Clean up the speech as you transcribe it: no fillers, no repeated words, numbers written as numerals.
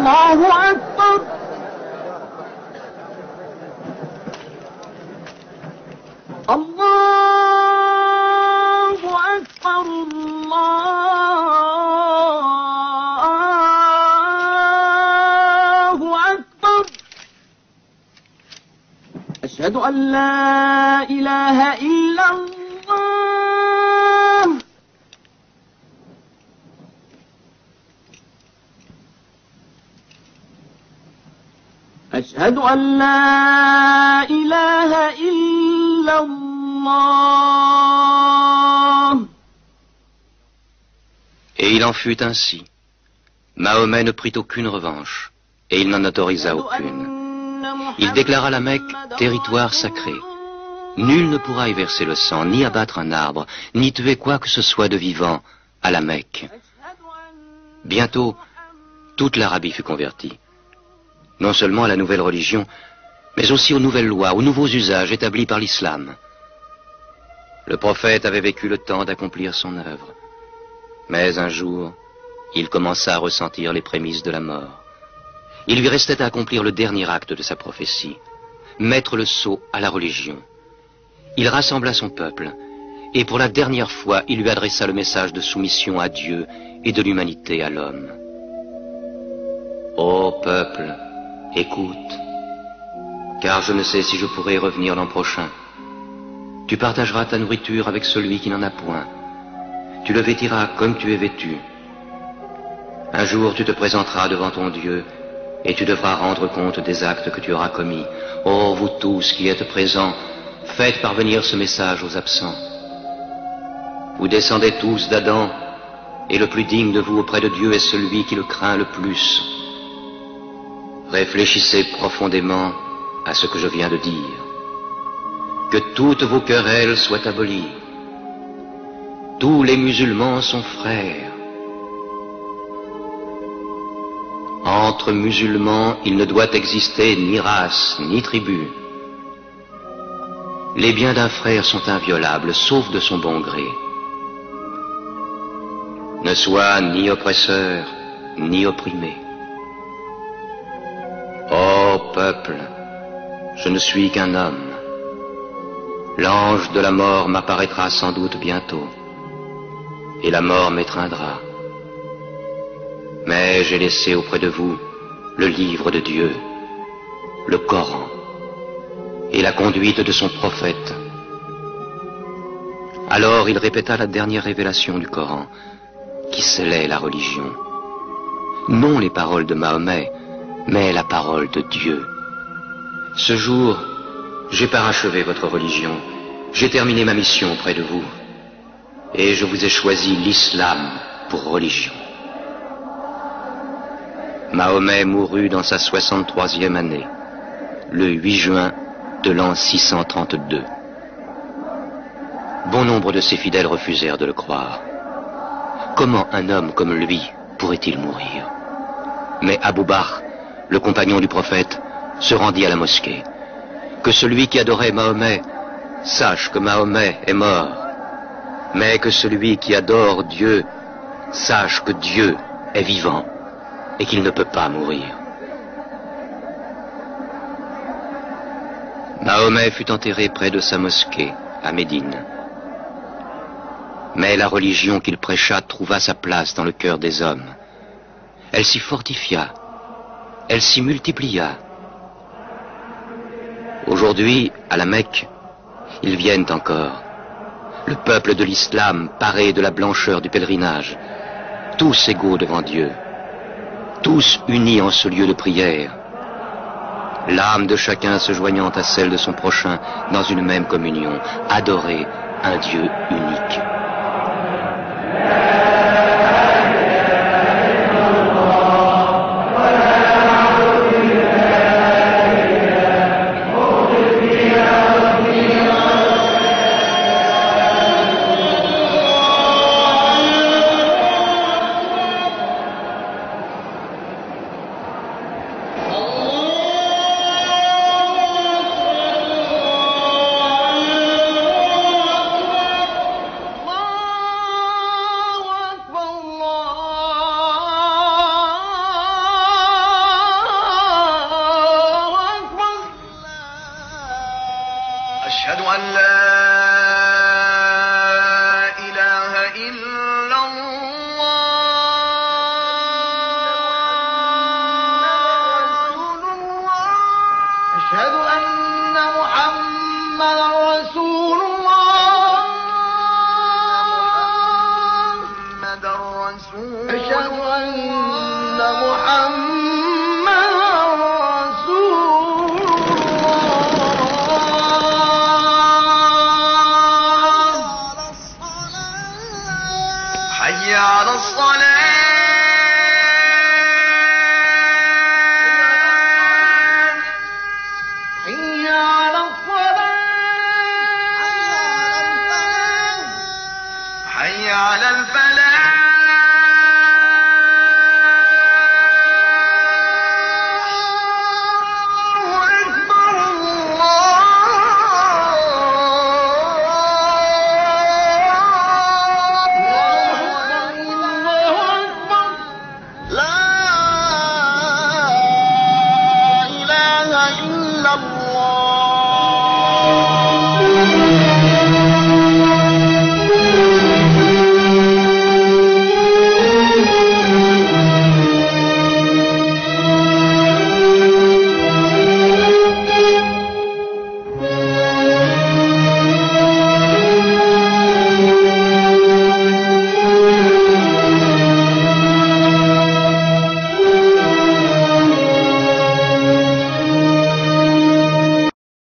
الله أكبر الله أكبر الله أكبر أشهد أن لا إله إلا الله أشهد أن لا إله إلا الله. Et il en fut ainsi. Mahomet ne prit aucune revanche, et il n'en autorisa aucune. Il déclara la Mecque territoire sacré. Nul ne pourra y verser le sang, ni abattre un arbre, ni tuer quoi que ce soit de vivant à la Mecque. Bientôt, toute l'Arabie fut convertie. Non seulement à la nouvelle religion, mais aussi aux nouvelles lois, aux nouveaux usages établis par l'islam. Le prophète avait vécu le temps d'accomplir son œuvre. Mais un jour, il commença à ressentir les prémices de la mort. Il lui restait à accomplir le dernier acte de sa prophétie, mettre le sceau à la religion. Il rassembla son peuple, et pour la dernière fois, il lui adressa le message de soumission à Dieu et de l'humanité à l'homme. Ô peuple, écoute, car je ne sais si je pourrai revenir l'an prochain. Tu partageras ta nourriture avec celui qui n'en a point. Tu le vêtiras comme tu es vêtu. Un jour tu te présenteras devant ton Dieu et tu devras rendre compte des actes que tu auras commis. Ô vous tous qui êtes présents, faites parvenir ce message aux absents. Vous descendez tous d'Adam, et le plus digne de vous auprès de Dieu est celui qui le craint le plus. Réfléchissez profondément à ce que je viens de dire. Que toutes vos querelles soient abolies. Tous les musulmans sont frères. Entre musulmans, il ne doit exister ni race, ni tribu. Les biens d'un frère sont inviolables, sauf de son bon gré. Ne sois ni oppresseur, ni opprimé. Ô peuple, je ne suis qu'un homme. L'ange de la mort m'apparaîtra sans doute bientôt, et la mort m'étreindra. Mais j'ai laissé auprès de vous le livre de Dieu, le Coran, et la conduite de son prophète. Alors il répéta la dernière révélation du Coran, qui scellait la religion. Non les paroles de Mahomet, mais la parole de Dieu. Ce jour, j'ai parachevé votre religion, j'ai terminé ma mission auprès de vous, et je vous ai choisi l'islam pour religion. Mahomet mourut dans sa 63e année, le 8 juin de l'an 632. Bon nombre de ses fidèles refusèrent de le croire. Comment un homme comme lui pourrait-il mourir? Mais Abou Bakr, le compagnon du prophète, se rendit à la mosquée. Que celui qui adorait Mahomet sache que Mahomet est mort, mais que celui qui adore Dieu sache que Dieu est vivant et qu'il ne peut pas mourir. Mahomet fut enterré près de sa mosquée, à Médine. Mais la religion qu'il prêcha trouva sa place dans le cœur des hommes. Elle s'y fortifia, elle s'y multiplia. Aujourd'hui, à la Mecque, ils viennent encore. Le peuple de l'islam paré de la blancheur du pèlerinage, tous égaux devant Dieu, tous unis en ce lieu de prière, l'âme de chacun se joignant à celle de son prochain dans une même communion, adorer un Dieu unique. حي على الصلاة حي على الصلاة حي على الفلاح